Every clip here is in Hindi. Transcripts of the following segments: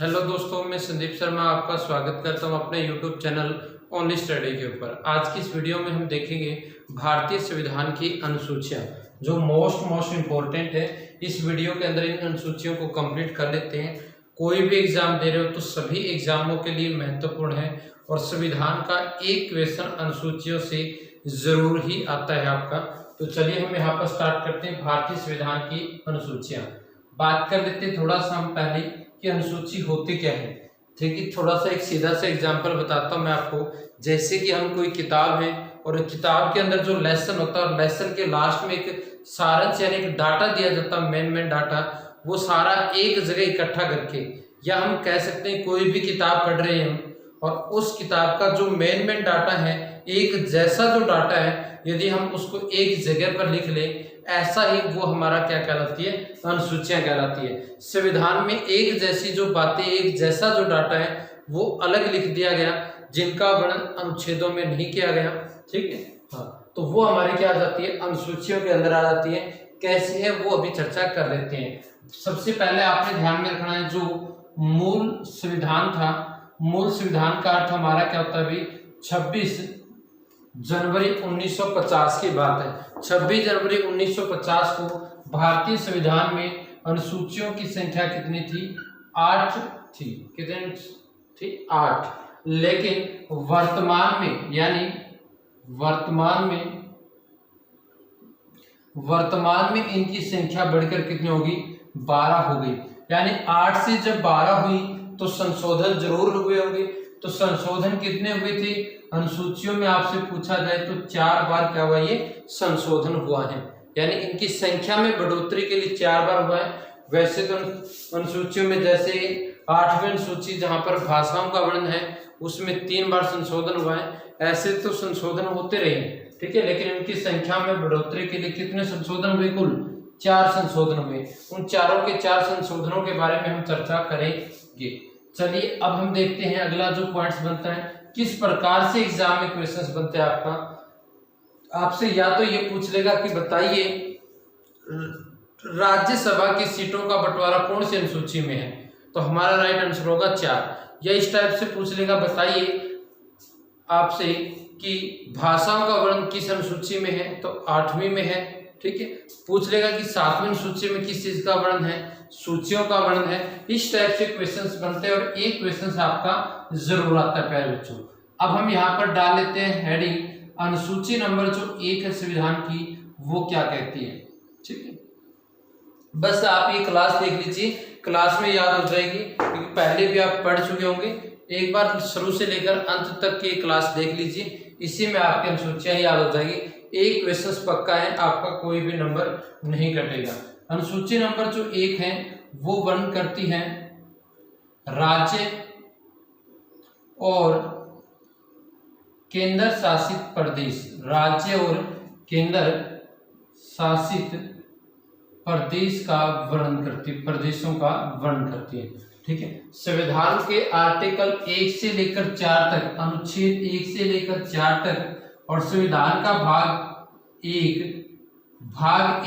हेलो दोस्तों, मैं संदीप शर्मा आपका स्वागत करता हूं अपने यूट्यूब चैनल ओनली स्टडी के ऊपर। आज की इस वीडियो में हम देखेंगे भारतीय संविधान की अनुसूचियां जो मोस्ट इम्पोर्टेंट है। इस वीडियो के अंदर इन अनुसूचियों को कंप्लीट कर लेते हैं। कोई भी एग्जाम दे रहे हो तो सभी एग्जामों के लिए महत्वपूर्ण है और संविधान का एक क्वेश्चन अनुसूचियों से जरूर ही आता है आपका। तो चलिए हम यहाँ पर स्टार्ट करते हैं भारतीय संविधान की अनुसूचियां। बात कर लेते हैं थोड़ा सा हम पहले कि अनुसूची होती क्या है। ठीक है, थोड़ा सा एक सीधा सा एग्जांपल बताता हूं मैं आपको। जैसे कि हम कोई किताब है और किताब के अंदर जो लेसन होता है और लेसन के लास्ट में एक सारांश यानी एक डाटा दिया जाता है, मेन डाटा, वो सारा एक जगह इकट्ठा करके, या हम कह सकते हैं कोई भी किताब पढ़ रहे हैं और उस किताब का जो मेन डाटा है, एक जैसा जो डाटा है, यदि हम उसको एक जगह पर लिख लें, ऐसा ही वो हमारा क्या कहलाती है, अनुसूचियां कहलाती है। संविधान में एक जैसी जो बातें, एक जैसा जो डाटा है वो अलग लिख दिया गया, जिनका वर्णन अनुच्छेदों में नहीं किया गया। ठीक है, हाँ, तो वो हमारी क्या आ जाती है, अनुसूचियों के अंदर आ जाती है। कैसे है वो अभी चर्चा कर लेते हैं। सबसे पहले आपने ध्यान में रखना है जो मूल संविधान था, मूल संविधान का अर्थ हमारा क्या होता है अभी, 26 जनवरी 1950 की बात है। 26 जनवरी 1950 को भारतीय संविधान में अनुसूचियों की संख्या कितनी थी, 8 थी। कितनी थी, 8। लेकिन वर्तमान में, यानी वर्तमान में इनकी संख्या बढ़कर कितनी होगी, 12 हो गई। यानी 8 से जब 12 हुई तो संशोधन जरूर हुए होंगे। तो संशोधन कितने हुए थे, अनुसूचियों में आपसे पूछा जाए तो 4 बार क्या हुआ, ये संशोधन हुआ है। यानी इनकी संख्या में बढ़ोतरी के लिए 4 बार हुआ है। वैसे तो अनुसूचियों में जैसे 8वीं अनुसूची जहां पर भाषाओं का वर्णन है उसमें 3 बार संशोधन हुआ है। ऐसे तो संशोधन होते रहे, ठीक है, लेकिन इनकी संख्या में बढ़ोतरी के लिए कितने संशोधन हुए, कुल 4 संशोधन हुए। उन चारों के 4 संशोधनों के बारे में हम चर्चा करेंगे। चलिए अब हम देखते हैं अगला जो पॉइंट्स बनता है, किस प्रकार से एग्जाम में क्वेश्चंस बनते हैं। आपसे या तो ये पूछ लेगा कि बताइए राज्यसभा की सीटों का बंटवारा कौन सी अनुसूची में है, तो हमारा राइट आंसर होगा 4। या इस टाइप से पूछ लेगा बताइए आपसे कि भाषाओं का वर्णन किस अनुसूची में है, तो 8वीं में है। ठीक है, पूछ लेगा कि 7वीं सूची में किस चीज का वर्णन है, सूचियों का वर्णन है। इस टाइप से क्वेश्चंस बनते हैं और एक क्वेश्चन आपका जरूर आता है प्यारे बच्चों। अब हम यहाँ पर डाल लेते हैं हेडिंग, अनुसूची नंबर जो 1 है संविधान की, वो क्या कहती है। ठीक है, बस आप ये क्लास देख लीजिए, क्लास में याद हो जाएगी क्योंकि पहले भी आप पढ़ चुके होंगे। एक बार शुरू से लेकर अंत तक की क्लास देख लीजिए, इसी में आपकी अनुसूचियां याद हो जाएगी। एक क्वेश्चन पक्का है, आपका कोई भी नंबर नहीं कटेगा। अनुसूची नंबर जो 1 है वो वर्णन करती है राज्य और केंद्र शासित प्रदेश, राज्य और केंद्र शासित प्रदेश का वर्णन करती, प्रदेशों का वर्णन करती है। ठीक है, संविधान के आर्टिकल 1 से लेकर 4 तक, अनुच्छेद 1 से लेकर 4 तक, और संविधान का भाग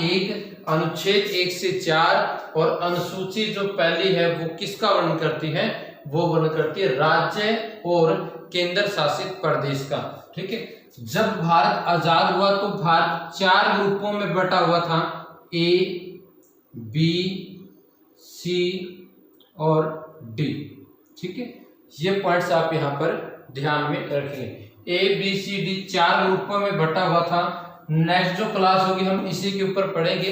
1 अनुच्छेद 1 से 4, और अनुसूची जो पहली है वो किसका वर्णन करती है, वो वर्णन करती है राज्य और केंद्र शासित प्रदेश का। ठीक है, जब भारत आजाद हुआ तो भारत 4 ग्रुपों में बटा हुआ था, A, B, C और D। ठीक है, ये पॉइंट्स आप यहाँ पर ध्यान में रखें। A, B, C, D 4 ग्रुपों में बटा हुआ था। नेक्स्ट जो क्लास होगी हम इसी के ऊपर पढ़ेंगे।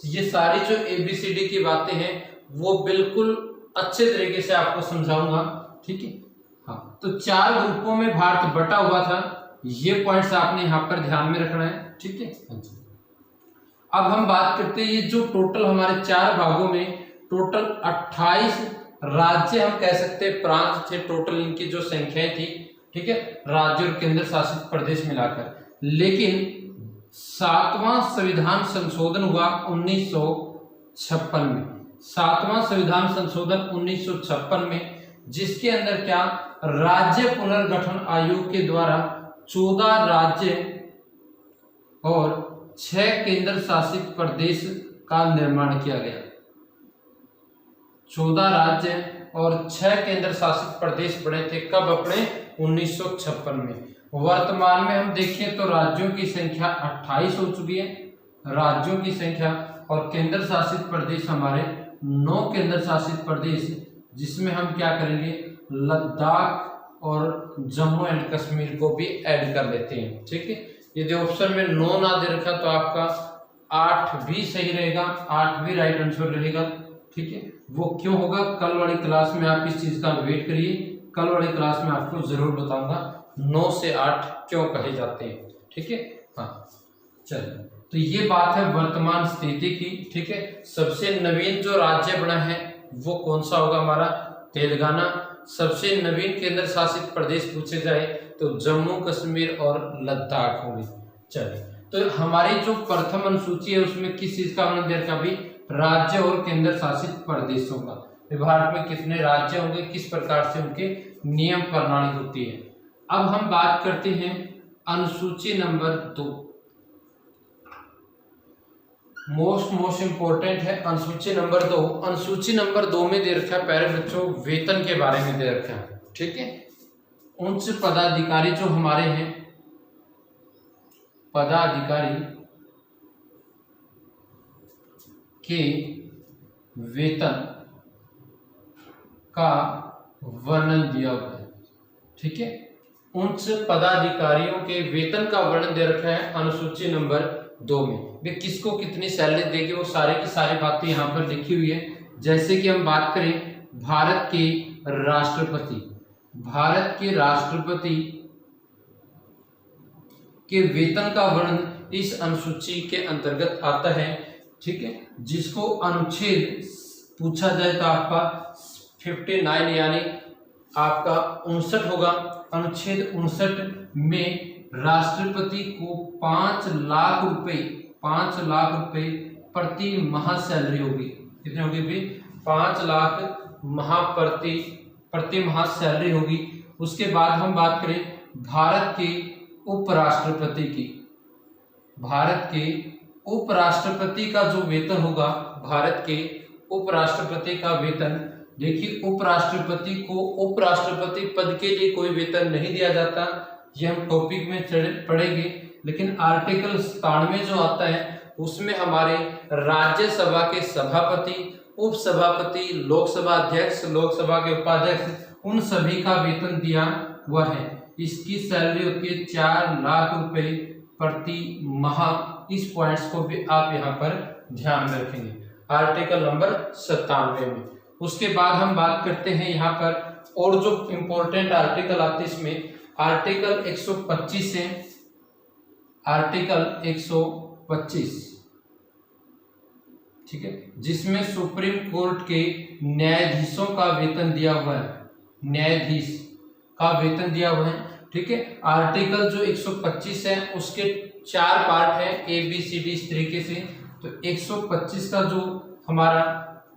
ये सारी जो ABCD की बातें हैं वो बिल्कुल अच्छे तरीके से आपको समझाऊंगा। ठीक है, हाँ, तो 4 ग्रुपों में भारत बटा हुआ था, ये पॉइंट्स आपने यहाँ पर ध्यान में रखना है। ठीक है, अब हम बात करते हैं ये जो टोटल हमारे 4 भागों में टोटल 28 राज्य हम कह सकते हैं, प्रांत थे टोटल, इनकी जो संख्याएं थी। ठीक है, राज्य और केंद्र शासित प्रदेश मिलाकर। लेकिन 7वां संविधान संशोधन हुआ 1956 में, 7वां संविधान संशोधन 1956 में, जिसके अंदर क्या, राज्य पुनर्गठन आयोग के द्वारा 14 राज्य और 6 केंद्र शासित प्रदेश का निर्माण किया गया। 14 राज्य और 6 केंद्र शासित प्रदेश बने थे। कब? अपने 1956 में। वर्तमान में हम देखें तो राज्यों की संख्या 28 हो चुकी है, राज्यों की संख्या, और केंद्र शासित प्रदेश हमारे 9 केंद्र शासित प्रदेश, जिसमें हम क्या करेंगे, लद्दाख और जम्मू एंड कश्मीर को भी ऐड कर लेते हैं। ठीक है, यदि ऑप्शन में 9 ना दे रखा तो आपका 8 भी सही रहेगा, 8 भी राइट आंसर रहेगा। ठीक है, वो क्यों होगा कल वाली क्लास में आप इस चीज का वेट करिए, कल वाली क्लास में आपको जरूर बताऊंगा 9 से 8 क्यों कहे जाते हैं। ठीक है, हाँ चलिए, तो ये बात है वर्तमान स्थिति की। ठीक है, सबसे नवीन जो राज्य बना है वो कौन सा होगा हमारा? तेलंगाना। सबसे नवीन केंद्र शासित प्रदेश पूछे जाए तो जम्मू कश्मीर और लद्दाख होंगे। चलिए, तो हमारी जो प्रथम अनुसूची है उसमें किस चीज का वर्णन दे रखा? भी राज्य और केंद्र शासित प्रदेशों का। भारत में कितने राज्य होंगे, किस प्रकार से उनके नियम प्रणाली होती है। अब हम बात करते हैं अनुसूची नंबर 2। मोस्ट इम्पोर्टेंट है अनुसूची नंबर 2। अनुसूची नंबर 2 में दे रखा है प्यारे बच्चों वेतन के बारे में दे रखा है। ठीक है, उच्च पदाधिकारी जो हमारे हैं, पदाधिकारी के वेतन का वर्णन दिया हुआ है। ठीक है, उच्च पदाधिकारियों के वेतन का वर्णन दे रखा है अनुसूची नंबर 2 में। वे किसको कितनी सैलरी देगी वो सारे की सारी बातें यहाँ पर लिखी हुई है। जैसे कि हम बात करें भारत के राष्ट्रपति, भारत के राष्ट्रपति के वेतन का वर्णन इस अनुसूची के अंतर्गत आता है। ठीक है, जिसको अनुच्छेद पूछा जाए तो आपका 59 यानी आपका 59 होगा। अनुच्छेद 59 में राष्ट्रपति को 5 लाख रुपए प्रति माह सैलरी होगी। कितनी होगी भी? 5 लाख प्रति माह सैलरी होगी। उसके बाद हम बात करें भारत के उपराष्ट्रपति की, भारत के उपराष्ट्रपति का जो वेतन होगा, भारत के उपराष्ट्रपति का वेतन, देखिए उपराष्ट्रपति को उपराष्ट्रपति पद के लिए कोई वेतन नहीं दिया जाता, ये हम टॉपिक में पढ़ेंगे। लेकिन आर्टिकल 97 जो आता है उसमें हमारे राज्यसभा के सभापति, उपसभापति, लोकसभा अध्यक्ष, लोकसभा के उपाध्यक्ष, उन सभी का वेतन दिया हुआ है। इसकी सैलरी होती है 4 लाख रुपए प्रति माह। इस पॉइंट्स को भी आप यहाँ पर ध्यान में रखेंगे आर्टिकल नंबर 97 में। उसके बाद हम बात करते हैं यहाँ पर और जो इंपॉर्टेंट आर्टिकल आते हैं इसमें आर्टिकल 125 है, आर्टिकल 125, ठीक है, जिसमें सुप्रीम कोर्ट के न्यायाधीशों का वेतन दिया हुआ है, न्यायाधीश का वेतन दिया हुआ है। ठीक है, आर्टिकल जो 125 है उसके 4 पार्ट है, ABCD इस तरीके से। तो 125 का जो हमारा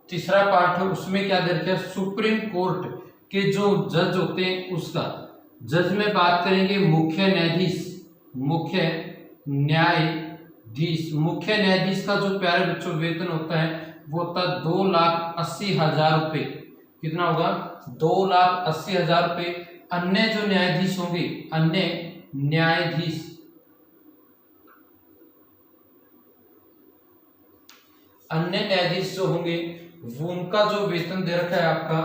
तीसरा पार्ट है उसमें क्या दे रखा है? सुप्रीम कोर्ट के जो जज होते हैं उसका। जज में बात करेंगे मुख्य न्यायाधीश, मुख्य न्यायाधीश का जो प्यारे बच्चों वेतन होता है वो होता है 2,80,000 रुपये। कितना होगा? 2,80,000 रुपये। अन्य जो न्यायाधीश होंगे, अन्य न्यायाधीश जो होंगे वो उनका जो वेतन दे रखा है आपका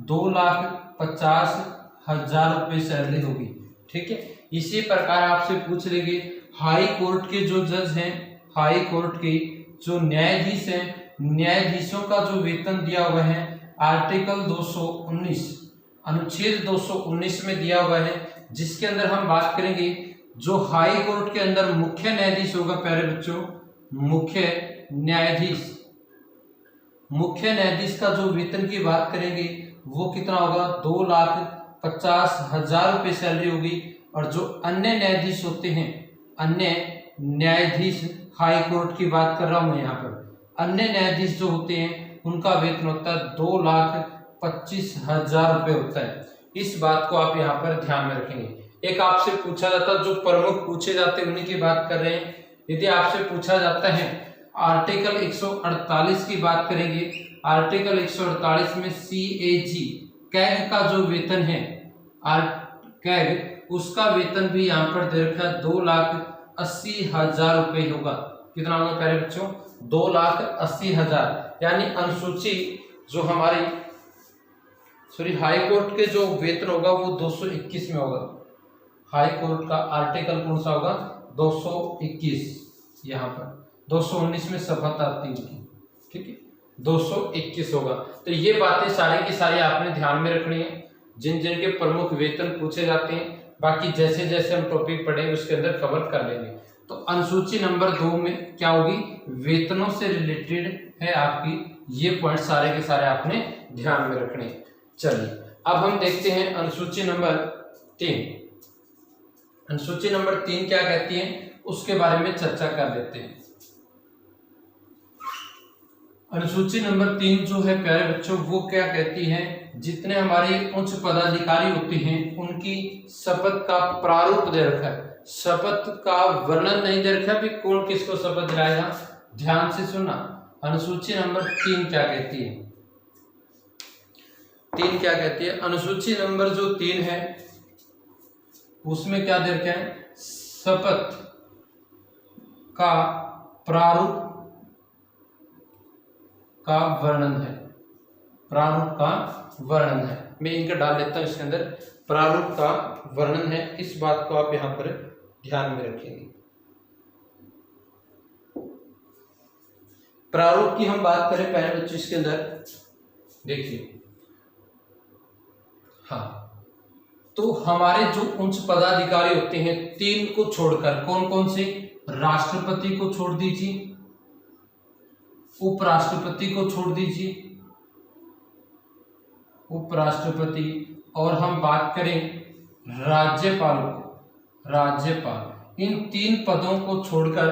2,50,000 रुपये सैलरी होगी। ठीक है, इसी प्रकार आपसे पूछ लेंगे हाई कोर्ट के जो जज हैं, हाई कोर्ट के जो न्यायाधीश हैं, न्यायाधीशों का जो वेतन दिया हुआ है आर्टिकल 219, अनुच्छेद 219 में दिया हुआ है, जिसके अंदर हम बात करेंगे जो हाई कोर्ट के अंदर मुख्य न्यायाधीश होगा प्यारे बच्चों, मुख्य न्यायाधीश का जो वेतन की बात करेंगे वो कितना होगा? 2,50,000 रुपये सैलरी होगी। और जो अन्य न्यायाधीश होते हैं, अन्य न्यायाधीश, हाई कोर्ट की बात कर रहा हूं मैं यहाँ पर, अन्य न्यायाधीश जो होते हैं उनका वेतन होता है 2,25,000 रुपये होता है। इस बात को आप यहाँ पर ध्यान में रखेंगे। एक आपसे पूछा जाता है, जो प्रमुख पूछे जाते हैं उन्हीं की बात कर रहे हैं। यदि आपसे पूछा जाता है आर्टिकल 148 की बात करेंगे आर्टिकल 148 में CAG कैग का जो वेतन है कैग उसका वेतन भी यहाँ पर दे रखा है 2,80,000 रुपये होगा। कितना होगा प्यारे बच्चों? 2,80,000। यानी अनुसूची जो हमारी हाई कोर्ट के जो वेतन होगा वो 221 में होगा। हाई कोर्ट का आर्टिकल कौन सा होगा? 221। यहाँ पर 219 में शपथ आती है, ठीक है, 221 होगा। तो ये बातें सारी की सारी आपने ध्यान में रखनी है, जिन जिन के प्रमुख वेतन पूछे जाते हैं। बाकी जैसे जैसे हम टॉपिक पढ़ेंगे उसके अंदर कवर कर लेंगे। तो अनुसूची नंबर 2 में क्या होगी? वेतनों से रिलेटेड है आपकी, ये पॉइंट सारे के सारे आपने ध्यान में रखने। चलिए अब हम देखते हैं अनुसूची नंबर 3। अनुसूची नंबर 3 क्या कहती है उसके बारे में चर्चा कर लेते हैं। अनुसूची नंबर 3 जो है प्यारे बच्चों वो क्या कहती है? जितने हमारे उच्च पदाधिकारी होते हैं उनकी शपथ का प्रारूप दे रखा है, शपथ का वर्णन नहीं दे रखा है, कौन किसको शपथ दिलाएगा। ध्यान से सुनना, अनुसूची नंबर 3 क्या कहती है? 3 क्या कहती है? अनुसूची नंबर जो 3 है उसमें क्या दे रखा है? शपथ का प्रारूप का वर्णन है, प्रारूप का वर्णन है। मैं इनका डाल लेता हूं इसके अंदर, प्रारूप का वर्णन है। इस बात को आप यहां पर ध्यान में रखेंगे। प्रारूप की हम बात करें पहले बच्चों, इसके अंदर देखिए, हाँ, तो हमारे जो उच्च पदाधिकारी होते हैं 3 को छोड़कर, कौन कौन से? राष्ट्रपति को छोड़ दीजिए, उपराष्ट्रपति को छोड़ दीजिए, उपराष्ट्रपति, और हम बात करें राज्यपाल को, राज्यपाल, इन 3 पदों को छोड़कर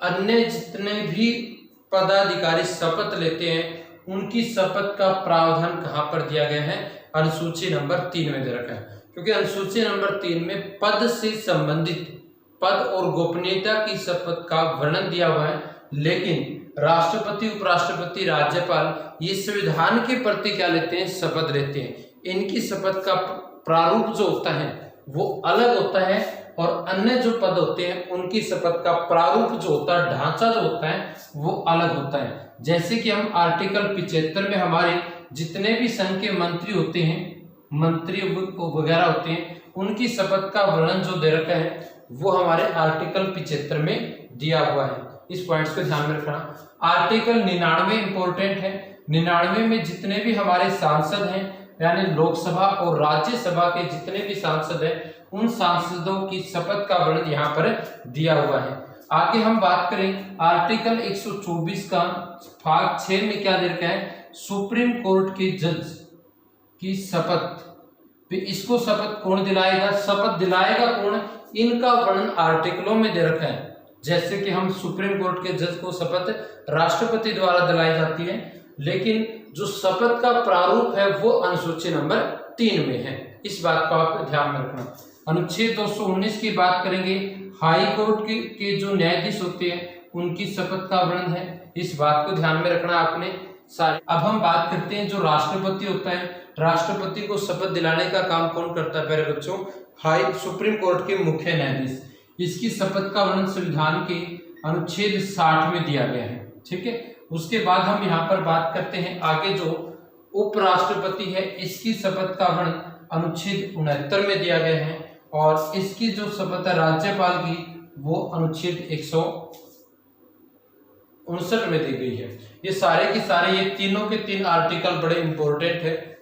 अन्य जितने भी पदाधिकारी शपथ लेते हैं उनकी शपथ का प्रावधान कहां पर दिया गया है? अनुसूची नंबर 3 में दे रखा है। क्योंकि अनुसूची नंबर 3 में पद से संबंधित, पद और गोपनीयता की शपथ का वर्णन दिया हुआ है, लेकिन राष्ट्रपति, उपराष्ट्रपति, राज्यपाल ये संविधान के प्रति क्या लेते हैं? शपथ लेते हैं। इनकी शपथ का प्रारूप जो होता है वो अलग होता है, और अन्य जो पद होते हैं उनकी शपथ का प्रारूप जो होता है, ढांचा जो होता है वो अलग होता है। जैसे कि हम आर्टिकल 75 में हमारे जितने भी संघ के मंत्री होते हैं, मंत्री वगैरह होते हैं, उनकी शपथ का वर्णन जो दे रखा है वो हमारे आर्टिकल 75 में दिया हुआ है। इस पॉइंट्स को ध्यान में रखना। आर्टिकल 99 इंपॉर्टेंट है। 99 में जितने भी हमारे सांसद हैं, यानी लोकसभा और राज्यसभा के जितने भी सांसद हैं, उन सांसदों की शपथ का वर्णन यहाँ पर दिया हुआ है। आगे हम बात करें आर्टिकल 124 का भाग 6 में क्या दे रखा है? सुप्रीम कोर्ट के जज की शपथ। इसको शपथ कौन दिलाएगा? शपथ दिलाएगा कौन? इनका वर्णन आर्टिकलों में दे रखा है। जैसे कि हम सुप्रीम कोर्ट के जज को शपथ राष्ट्रपति द्वारा दिलाई जाती है, लेकिन जो शपथ का प्रारूप है वो अनुसूची नंबर 3 में है। इस बात को आप ध्यान में रखना। अनुच्छेद 219 की बात करेंगे, हाई कोर्ट के जो न्यायाधीश होते हैं उनकी शपथ का वर्णन है। इस बात को ध्यान में रखना आपने सारे। अब हम बात करते हैं जो राष्ट्रपति होता है, राष्ट्रपति को शपथ दिलाने का काम कौन करता है प्यारे बच्चों? हाई सुप्रीम कोर्ट के मुख्य न्यायाधीश। इसकी शपथ का वर्णन संविधान के अनुच्छेद 60 में दिया गया है, ठीक है। उसके बाद हम यहाँ पर बात करते हैं आगे जो उपराष्ट्रपति है, इसकी शपथ का वर्णन अनुच्छेद 69 में दिया गया है, और इसकी जो शपथ है राज्यपाल की वो अनुच्छेद 159 में दी गई है। ये सारे के सारे, ये तीनों के 3 आर्टिकल बड़े इंपॉर्टेंट है,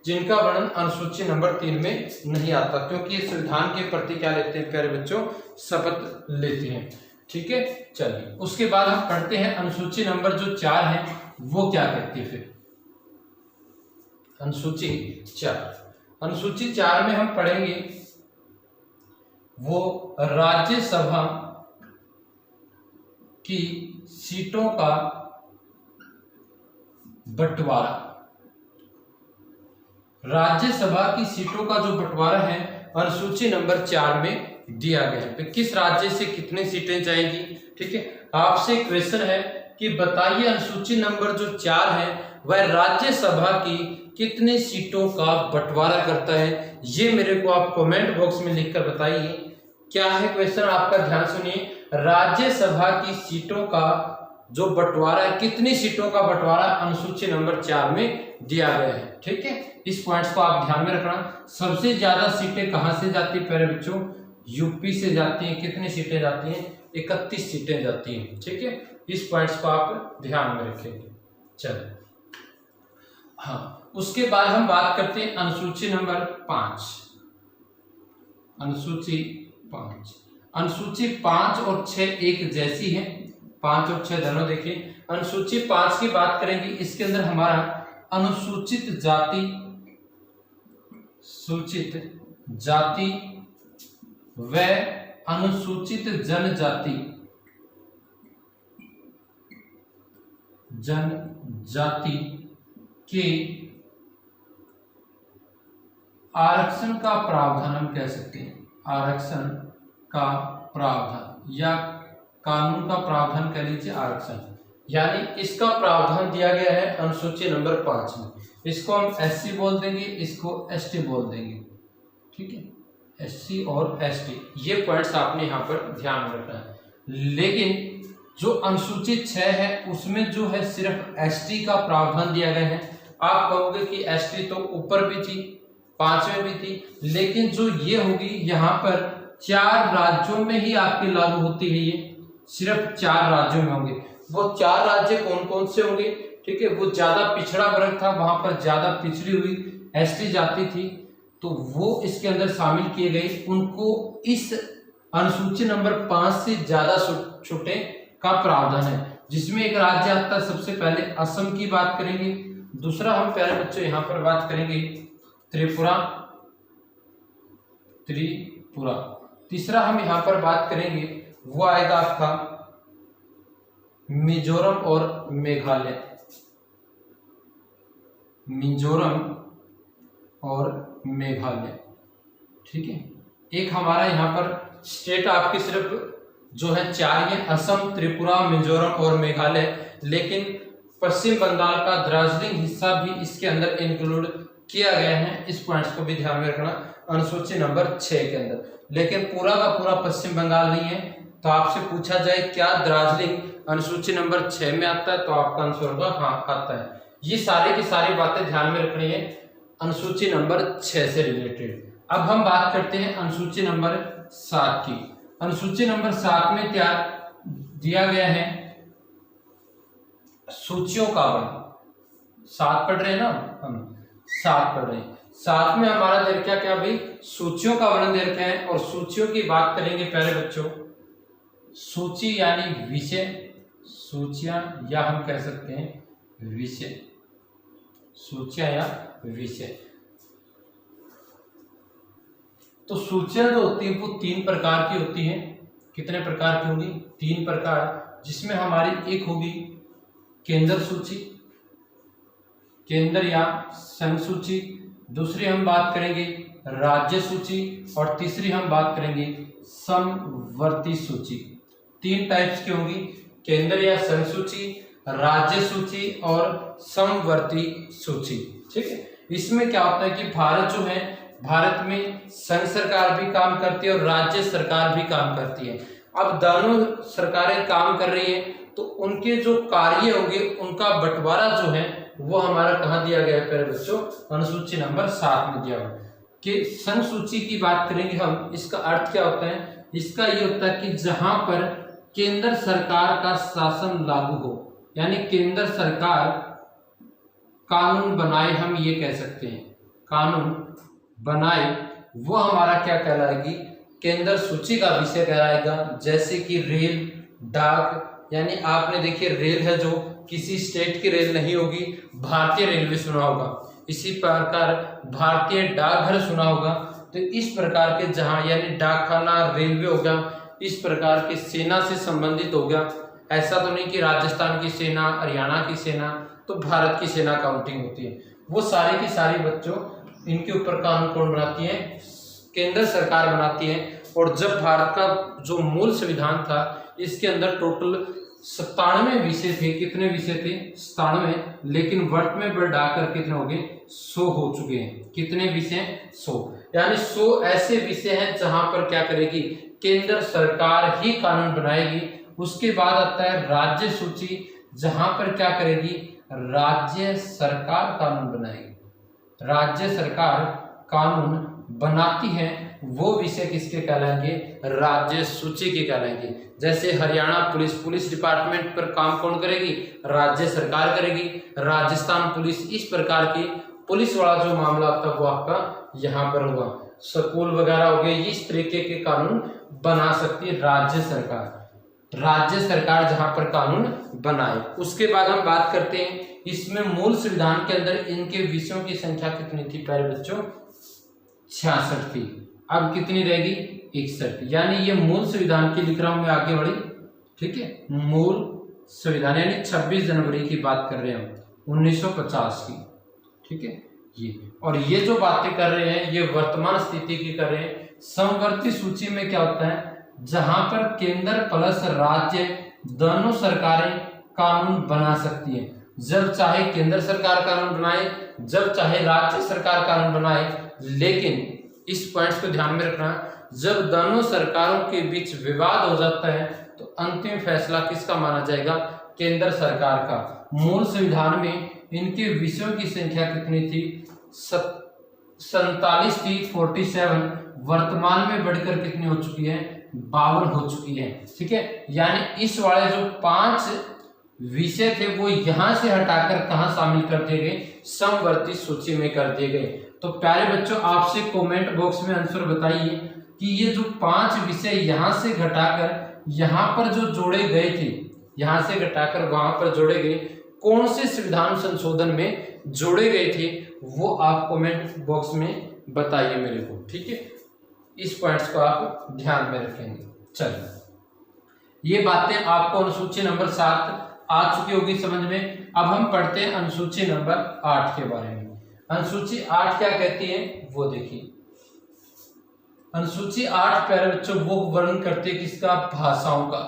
जिनका वर्णन अनुसूची नंबर 3 में नहीं आता, क्योंकि ये संविधान के प्रति क्या लेते हैं प्यारे बच्चों? शपथ लेते हैं, ठीक है। चलिए उसके बाद हम पढ़ते हैं अनुसूची नंबर जो 4 है वो क्या कहती है। फिर अनुसूची 4 में हम पढ़ेंगे वो राज्यसभा की सीटों का बंटवारा। राज्यसभा की सीटों का जो बंटवारा है अनुसूची नंबर 4 में दिया गया है। किस राज्य से कितनी सीटें जाएंगी, ठीक है। आपसे क्वेश्चन है कि बताइए अनुसूची नंबर जो 4 है वह राज्यसभा की कितने सीटों का बंटवारा करता है। ये मेरे को आप कमेंट बॉक्स में लिखकर बताइए। क्या है क्वेश्चन, आपका ध्यान सुनिए। राज्यसभा की सीटों का जो बंटवारा है, कितनी सीटों का बंटवारा अनुसूची नंबर 4 में दिया गया है। ठीक है, इस पॉइंट्स को आप ध्यान में रखना। सबसे ज्यादा सीटें कहां से जाती है प्यारे बच्चों, यूपी से जाती हैं। कितनी सीटें जाती हैं, 31 सीटें जाती हैं। ठीक है, इस पॉइंट्स को आप ध्यान में रखेंगे। चलो, हाँ, उसके बाद हम बात करते हैं अनुसूची नंबर 5। अनुसूची 5, अनुसूची 5 और 6 एक जैसी है। 5 और 6 दोनों देखिए। अनुसूची 5 की बात करेंगे, इसके अंदर हमारा अनुसूचित जाति, सूचित जाति व अनुसूचित जनजाति, जनजाति के आरक्षण का प्रावधान हम कह सकते हैं। आरक्षण का प्रावधान या कानून का प्रावधान कह लीजिए, आरक्षण, यानी इसका प्रावधान दिया गया है अनुसूची नंबर 5 में। इसको हम एससी बोल देंगे, इसको एसटी बोल देंगे। ठीक है, एससी और एसटी, ये पॉइंट्स आपने यहाँ पर ध्यान में रखना है। लेकिन जो अनुसूचित 6 है उसमें जो है सिर्फ एसटी का प्रावधान दिया गया है। आप कहोगे कि एसटी तो ऊपर भी थी, 5 में भी थी, लेकिन जो ये होगी यहाँ पर 4 राज्यों में ही आपकी लागू होती है। ये सिर्फ 4 राज्यों में होंगे। वो 4 राज्य कौन कौन से होंगे, ठीक है, वो ज्यादा पिछड़ा वर्ग था, वहां पर ज्यादा पिछड़ी हुई एसटी जाति थी, तो वो इसके अंदर शामिल किए गए। उनको इस अनुसूची नंबर 5 से ज्यादा छूटें का प्रावधान है, जिसमें एक राज्य आता है। सबसे पहले असम की बात करेंगे, दूसरा हम प्यारे बच्चों यहाँ पर बात करेंगे त्रिपुरा, त्रिपुरा, तीसरा हम यहाँ पर बात करेंगे वो आएगा आपका मिजोरम और मेघालय, मिजोरम और मेघालय। ठीक है, एक हमारा यहाँ पर स्टेट आपकी सिर्फ जो है 4 ये, असम, त्रिपुरा, मिजोरम और मेघालय, लेकिन पश्चिम बंगाल का दार्जिलिंग हिस्सा भी इसके अंदर इंक्लूड किया गया है। इस पॉइंट्स को भी ध्यान में रखना अनुसूची नंबर 6 के अंदर, लेकिन पूरा का पूरा पश्चिम बंगाल नहीं है। तो आपसे पूछा जाए क्या दार्जिलिंग अनुसूची नंबर 6 में आता है, तो आपका आंसर होगा हाँ आता है। ये सारी की सारी बातें ध्यान में रखनी है अनुसूची नंबर 6 से रिलेटेड। अब हम बात करते हैं अनुसूची नंबर 7 की। अनुसूची नंबर 7 में क्या दिया गया है, सूचियों का वर्णन। 7 पढ़ रहे हैं ना हम, 7 पढ़ रहे हैं। 7 में हमारा दे रखा क्या भाई, सूचियों का वर्णन दे रखा है। और सूचियों की बात करेंगे प्यारे बच्चों, सूची यानी विषय, सूचियां या हम कह सकते हैं विषय, सूचियां या विषय। तो सूचियां जो होती हैं वो 3 प्रकार की होती हैं। कितने प्रकार की होंगी, 3 प्रकार, जिसमें हमारी एक होगी केंद्र सूची, केंद्र या संघ सूची, दूसरी हम बात करेंगे राज्य सूची, और तीसरी हम बात करेंगे समवर्ती सूची। 3 टाइप्स की होंगी, केंद्र या संघ सूची, राज्य सूची और समवर्ती सूची। ठीक है, इसमें क्या होता है कि भारत जो है, भारत में संघ सरकार भी काम करती है और राज्य सरकार भी काम करती है। अब दोनों सरकारें काम कर रही हैं, तो उनके जो कार्य होंगे उनका बंटवारा जो है वो हमारा कहाँ दिया गया है प्यारे बच्चों, अनुसूची नंबर 7 में दिया हुआ है। कि संघ सूची की बात करेंगे हम, इसका अर्थ क्या होता है, इसका ये होता है कि जहां पर केंद्र सरकार का शासन लागू हो, यानी केंद्र सरकार कानून बनाए, हम ये कह सकते हैं कानून बनाए, वो हमारा क्या कहलाएगी, केंद्र सूची का विषय कहलाएगा। जैसे कि रेल, डाक, यानी आपने देखिए रेल है जो किसी स्टेट की रेल नहीं होगी, भारतीय रेलवे सुना होगा, इसी प्रकार भारतीय डाकघर सुना होगा। तो इस प्रकार के जहां यानी डाकखाना, रेलवे हो गया, इस प्रकार के सेना से संबंधित हो गया। ऐसा तो नहीं कि राजस्थान की सेना, हरियाणा की सेना, तो भारत की सेना काउंटिंग होती है। वो सारी की सारी बच्चों इनके ऊपर कानून कौन बनाती है, केंद्र सरकार बनाती है। और जब भारत का जो मूल संविधान था, इसके अंदर टोटल 97 विषय थे। कितने विषय थे? 97, लेकिन वर्त में बढ़ाकर कितने हो गए? 100 हो चुके हैं। कितने विषय? 100। यानी 100 ऐसे विषय हैं जहां पर क्या करेगी? केंद्र सरकार ही कानून बनाएगी। उसके बाद आता है राज्य सूची, जहां पर क्या करेगी? राज्य सरकार कानून बनाएगी। राज्य सरकार कानून बनाती है, वो विषय किसके कहलाएंगे? राज्य सूची के कहलाएंगे। जैसे हरियाणा पुलिस डिपार्टमेंट पर काम कौन करेगी? राज्य सरकार करेगी। राजस्थान पुलिस, इस प्रकार की पुलिस वाला जो मामला होता है वो आपका यहाँ पर हुआ। स्कूल वगैरह हो गए, इस तरीके के कानून बना सकती है राज्य सरकार। राज्य सरकार जहां पर कानून बनाए। उसके बाद हम बात करते हैं इसमें मूल संविधान के अंदर इनके विषयों की संख्या कितनी थी प्यारे बच्चों? 66 थी। अब कितनी रहेगी? 61। यानी ये मूल संविधान की लिख रहा हूं मैं, आगे बढ़ी, ठीक है। मूल संविधान यानी 26 जनवरी की बात कर रहे हैं हम, 1950 की, ठीक है ये। और ये जो बातें कर रहे हैं ये वर्तमान स्थिति की कर रहे हैं। समवर्ती सूची में क्या होता है? जहां पर केंद्र प्लस राज्य दोनों सरकारें कानून बना सकती हैं। जब चाहे केंद्र सरकार कानून बनाए, जब चाहे राज्य सरकार कानून बनाए, लेकिन इस पॉइंट्स को ध्यान में रखना, जब दोनों सरकारों के बीच विवाद हो जाता है तो अंतिम फैसला किसका माना जाएगा? केंद्र सरकार का। मूल संविधान में इनके विषयों की संख्या कितनी थी? 47 थी, 47। वर्तमान में बढ़कर कितनी हो चुकी है? 52 हो चुकी है, ठीक है। यानी इस वाले जो 5 विषय थे वो यहां से हटाकर कहां शामिल कर दिए गए? समवर्ती सूची में कर दिए गए। तो प्यारे बच्चों आपसे कमेंट बॉक्स में आंसर बताइए कि ये जो 5 विषय यहां से घटाकर यहां पर जो जोड़े गए थे, यहां से घटाकर वहां पर जोड़े गए, कौन से संविधान संशोधन में जोड़े गए थे, वो आप कमेंट बॉक्स में बताइए मेरे को, ठीक है। इस पॉइंट्स को आप ध्यान में रखेंगे। चलिए, ये बातें आपको अनुसूची नंबर 7 आ चुकी होगी समझ में। अब हम पढ़ते हैं अनुसूची नंबर 8 के बारे में। अनुसूची 8 क्या कहती है वो देखिए। अनुसूची 8 प्यारे बच्चों वो वर्णन करती है किसका? भाषाओं का,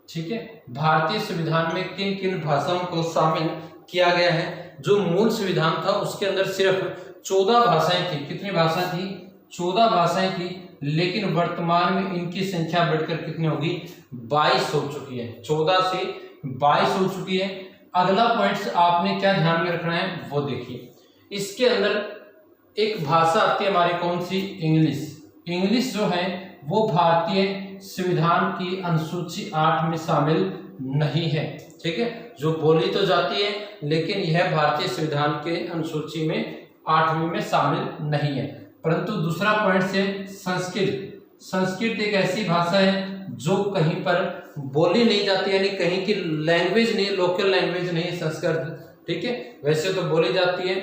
ठीक है। भारतीय संविधान में किन किन भाषाओं को शामिल किया गया है? जो मूल संविधान था उसके अंदर सिर्फ 14 भाषाएं थी। कितनी भाषा थी? 14 भाषाएं थी, लेकिन वर्तमान में इनकी संख्या बढ़कर कितनी होगी? 22 हो चुकी है। 14 से 22 हो चुकी है। अगला पॉइंट आपने क्या ध्यान में रखना है वो देखिए। इसके अंदर एक भाषा आती है हमारी, कौन सी? इंग्लिश। इंग्लिश जो है वो भारतीय संविधान की अनुसूची 8 में शामिल नहीं है, ठीक है। जो बोली तो जाती है लेकिन यह भारतीय संविधान के अनुसूची में 8वीं में शामिल नहीं है। परंतु दूसरा पॉइंट से संस्कृत। संस्कृत एक ऐसी भाषा है जो कहीं पर बोली नहीं जाती, यानी कहीं की लैंग्वेज नहीं, लोकल लैंग्वेज नहीं है संस्कृत, ठीक है। वैसे तो बोली जाती है,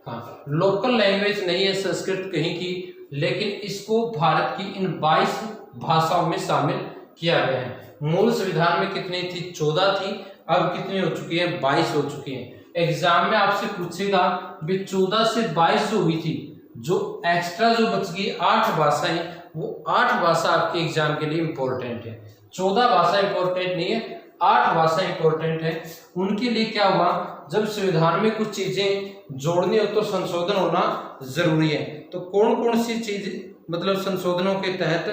हाँ, लोकल लैंग्वेज नहीं है संस्कृत कहीं की, लेकिन इसको भारत की इन 22 भाषाओं में शामिल किया गया है। मूल संविधान में कितनी थी? 14 थी, अब कितनी हो चुकी है? 22 हो चुकी है। एग्जाम में आपसे पूछेगा भी 14 से 22 जो हुई थी, जो एक्स्ट्रा जो बच गई 8 भाषाएं, वो 8 भाषा आपके एग्जाम के लिए इंपॉर्टेंट है। 14 भाषा इंपॉर्टेंट नहीं है, 8 भाषा इंपॉर्टेंट है। उनके लिए क्या हुआ? जब संविधान में कुछ चीजें जोड़नी हो तो संशोधन होना जरूरी है। तो कौन कौन सी चीज मतलब संशोधनों के तहत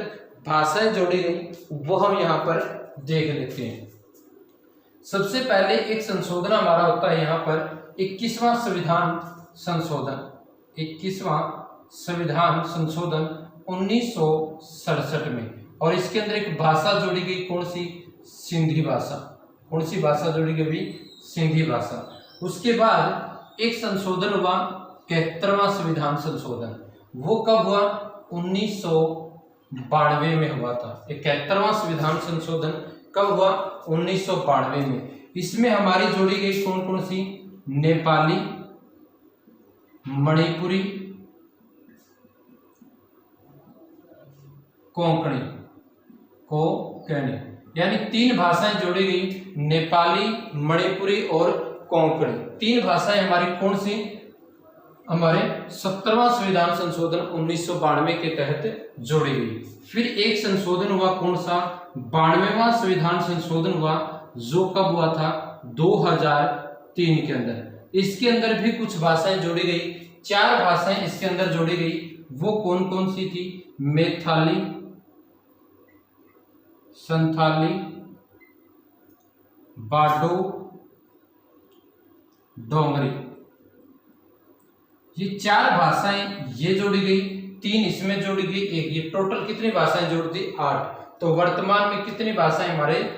भाषाएं जोड़ी गई वो हम यहाँ पर देख लेते हैं। सबसे पहले एक संशोधन हमारा होता है यहाँ पर 21वां संविधान संशोधन। 21वां संविधान संशोधन 1967 में, और इसके अंदर एक भाषा जोड़ी गई, कौन सी? सिंधी भाषा। कौन सी भाषा जोड़ी गई? सिंधी भाषा। उसके बाद एक संशोधन हुआ 71वां संविधान संशोधन। वो कब हुआ? 1992 में हुआ था। 71वां संविधान संशोधन कब हुआ? 1992 में। इसमें हमारी जोड़ी गई कौन कौन सी? नेपाली, मणिपुरी, कोंकणी, यानी 3 भाषाएं जोड़ी गई, नेपाली, मणिपुरी और कोंकणी। 3 भाषाएं हमारी कौन सी? हमारे 17वां संविधान संशोधन 1992 के तहत जोड़ी गई। फिर एक संशोधन हुआ कौन सा? 92वां संविधान संशोधन हुआ जो कब हुआ था 2003 के अंदर। इसके अंदर भी कुछ भाषाएं जोड़ी गई, 4 भाषाएं इसके अंदर जोड़ी गई। वो कौन कौन सी थी? मैथिली, संथाली, बाडो, डोंगरी। ये 4 भाषाएं ये जोड़ी गई, 3 इसमें जोड़ी गई, एक ये। टोटल कितनी भाषाएं जोड़ दी? 8। तो वर्तमान में कितनी भाषाएं हमारे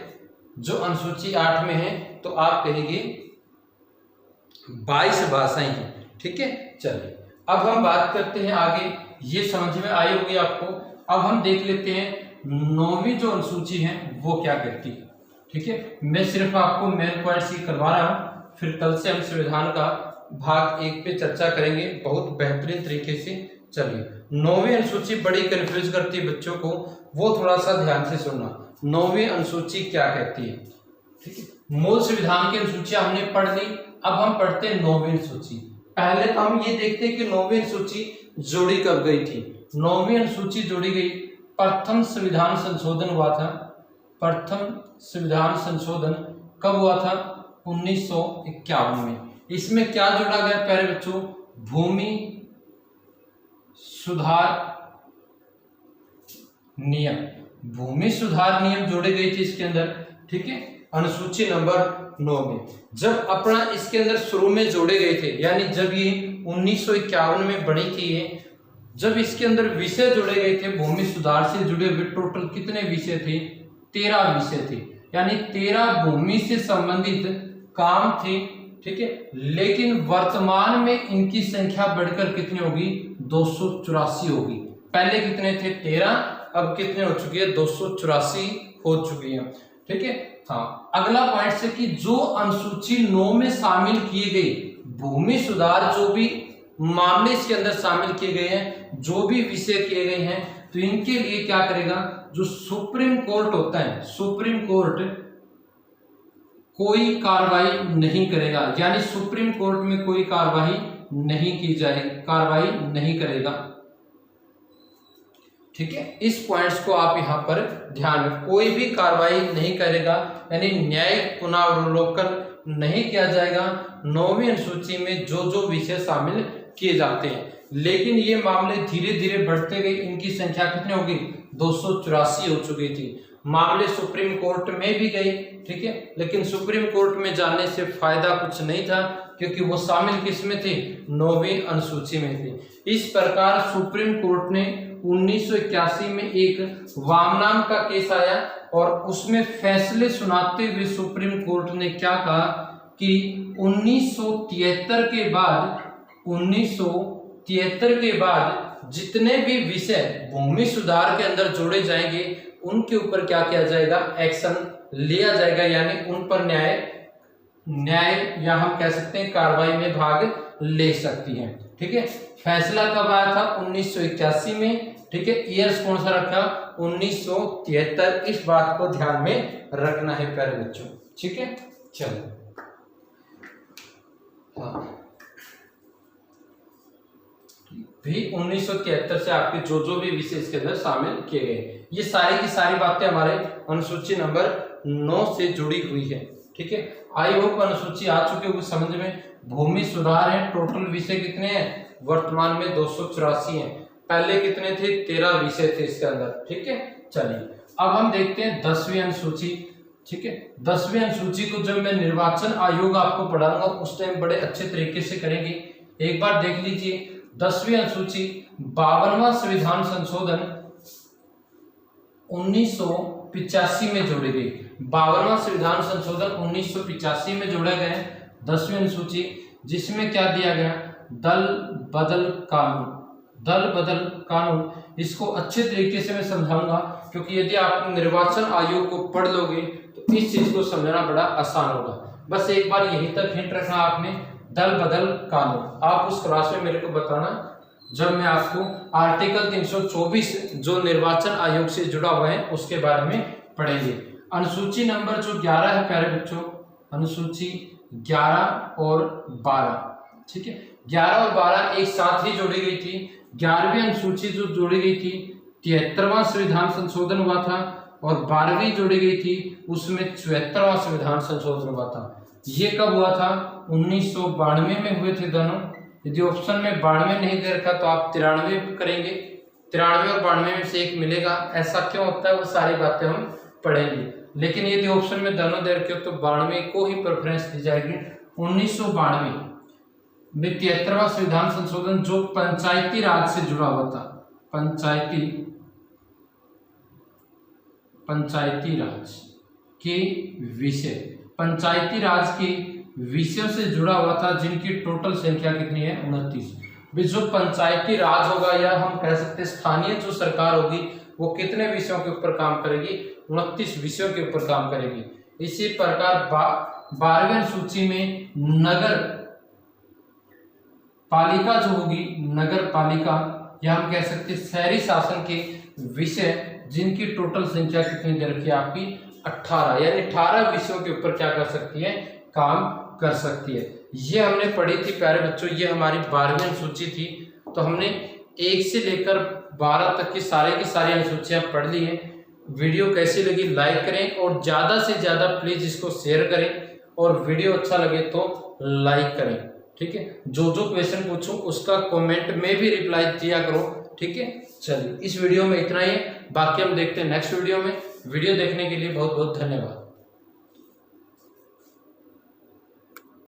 जो अनुसूची 8 में है? तो आप कहेंगे 22 भाषाएं हैं। ठीक है, चलिए अब हम बात करते हैं आगे। ये समझ में आई होगी आपको। अब हम देख लेते हैं 9वीं जो अनुसूची है वो क्या कहती है। ठीक है, मैं सिर्फ आपको मेन पॉइंट्स ही करवा रहा हूं, फिर कल से हम संविधान का भाग 1 पे चर्चा करेंगे बहुत बेहतरीन तरीके से। चलिए 9वीं अनुसूची बड़ी कंफ्यूज करती है बच्चों को, वो थोड़ा सा ध्यान से सुनना। 9वीं अनुसूची क्या कहती है? ठीक है, मूल संविधान की अनुसूचियां हमने पढ़ ली, अब हम पढ़ते हैं 9वीं अनुसूची। पहले तो हम ये देखते हैं कि 9वीं अनुसूची जोड़ी कब गई थी। 9वीं अनुसूची जोड़ी गई, प्रथम संविधान संशोधन हुआ था। प्रथम संविधान संशोधन कब हुआ था? 1951 में। इसमें क्या जोड़ा गया प्यारे बच्चों? भूमि सुधार नियम। भूमि सुधार नियम जोड़े गए थे इसके अंदर। ठीक है, अनुसूची नंबर 9 में। जब अपना इसके अंदर शुरू में जोड़े गए थे, यानी जब ये 1951 में बनी थी ये, जब इसके अंदर विषय जोड़े गए थे भूमि सुधार से जुड़े हुए, टोटल कितने विषय थे? 13 विषय थे, यानी 13 भूमि से संबंधित काम थे। ठीक है, लेकिन वर्तमान में इनकी संख्या बढ़कर कितनी होगी? 284 होगी। पहले कितने थे? 13, अब कितने हो चुकी है? 284 हो चुकी है। ठीक है, हाँ। अगला पॉइंट से कि जो अनुसूची 9 में शामिल किए गए भूमि सुधार, जो भी मामले इसके अंदर शामिल किए गए हैं, जो भी विषय किए गए हैं, तो इनके लिए क्या करेगा? जो सुप्रीम कोर्ट होता है, सुप्रीम कोर्ट कोई कार्रवाई नहीं करेगा, यानी सुप्रीम कोर्ट में कोई कार्रवाई नहीं की जाएगी, कार्रवाई नहीं करेगा। ठीक है, इस पॉइंट्स को आप यहां पर ध्यान में, कोई भी कार्रवाई नहीं करेगा, यानी न्यायिक पुनरावलोकन नहीं किया जाएगा 9वीं अनुसूची में जो जो विषय शामिल किए जाते हैं। लेकिन ये मामले धीरे धीरे बढ़ते गए, इनकी संख्या कितनी होगी? 284 हो चुकी थी। मामले सुप्रीम कोर्ट में भी गए। ठीक है, लेकिन सुप्रीम कोर्ट में जाने से फायदा कुछ नहीं था, क्योंकि वो शामिल किस में थे? 9वीं अनुसूची में थे। इस प्रकार सुप्रीम कोर्ट ने 1981 में एक वामनाम का केस आया, और उसमें फैसले सुनाते हुए सुप्रीम कोर्ट ने क्या कहा कि 1973 के बाद जितने भी विषय भूमि सुधार के अंदर जोड़े जाएंगे, उनके ऊपर क्या किया जाएगा? एक्शन लिया जाएगा, यानी उन पर न्याय या हम कह सकते हैं कार्रवाई में भाग ले सकती है। ठीक है, फैसला कब आया था? 1981 में। ठीक है, ईयर्स कौन सा रखा? 1973। इस बात को ध्यान में रखना है प्यारे बच्चों। ठीक है, चलो हाँ, भी 1973 से आपके जो जो भी विषय इसके अंदर शामिल किए गए, ये सारी की सारी बातें हमारे अनुसूची नंबर 9 से जुड़ी हुई है। ठीक है, आई होप अनुसूची आ चुके होगी समझ में। भूमि सुधार है, टोटल विषय कितने हैं? वर्तमान में 284 हैं। पहले कितने थे? 13 विषय थे इसके अंदर। ठीक है, चलिए अब हम देखते हैं 10वीं अनुसूची। ठीक है, 10वीं अनुसूची को जब मैं निर्वाचन आयोग आपको पढ़ाऊंगा उस टाइम बड़े अच्छे तरीके से करेंगे। एक बार देख लीजिए 10वीं अनुसूची 52वां संविधान संशोधन 1985 में जोड़ी गई। 52वां संविधान संशोधन 1985 में जोड़ा गया 10वीं अनुसूची, जिसमें क्या दिया गया? दल बदल कानून। दल बदल कानून, इसको अच्छे तरीके से मैं समझाऊंगा, क्योंकि यदि आप निर्वाचन आयोग को पढ़ लोगे तो इस चीज को समझना बड़ा आसान होगा। बस एक बार यहीं तक हिंट रखना आपने, दल बदल कानून। आप उस क्लास में मेरे को बताना जब मैं आपको आर्टिकल 324 जो निर्वाचन आयोग से जुड़ा हुआ है उसके बारे में पढ़ेंगे। अनुसूची नंबर जो 11 है प्यारे बच्चों, अनुसूची 11 और 12। ठीक है, 11 और 12 एक साथ ही जोड़ी गई थी। 11वीं अनुसूची जो जोड़ी गई थी 73वां संविधान संशोधन हुआ था और 12वीं जोड़ी गई थी उसमें 74वां संविधान संशोधन हुआ था। ये कब हुआ था? 1992 में हुए थे दोनों। यदि ऑप्शन में 92 नहीं दे रखा तो आप 93 करेंगे, 93 और 92 में से एक मिलेगा। ऐसा क्यों होता है वो सारी बातें हम पढ़ेंगे, लेकिन यदि ऑप्शन में दोनों दे रखे हो तो 92 को ही प्रेफरेंस दी जाएगी। 1992 में 73वां संविधान संशोधन जो पंचायती राज से जुड़ा हुआ था, पंचायती राज के विषय, पंचायती राज के विषयों से जुड़ा हुआ था, जिनकी टोटल संख्या कितनी है? 29। जो पंचायती राज होगा या हम कह सकते हैं स्थानीय जो सरकार होगी वो कितने विषयों के ऊपर काम करेगी? 29 विषयों के ऊपर काम करेगी। इसी प्रकार 12वीं सूची में नगर पालिका जो होगी, नगर पालिका या हम कह सकते हैं शहरी शासन के विषय, जिनकी टोटल संख्या कितनी दे रखी है आपकी? 18, यानी 18 विषयों के ऊपर क्या कर सकती है? काम कर सकती है। ये हमने पढ़ी थी प्यारे बच्चों, ये हमारी 12वीं सूची थी। तो हमने 1 से लेकर 12 तक की सारी अनुसूचियां पढ़ ली हैं। वीडियो कैसी लगी लाइक करें और ज़्यादा से ज़्यादा प्लीज़ इसको शेयर करें, और वीडियो अच्छा लगे तो लाइक करें। ठीक है, जो क्वेश्चन पूछूं उसका कमेंट में भी रिप्लाई दिया करो। ठीक है, चलिए इस वीडियो में इतना ही है, बाकी हम देखते हैं नेक्स्ट वीडियो में। वीडियो देखने के लिए बहुत बहुत धन्यवाद।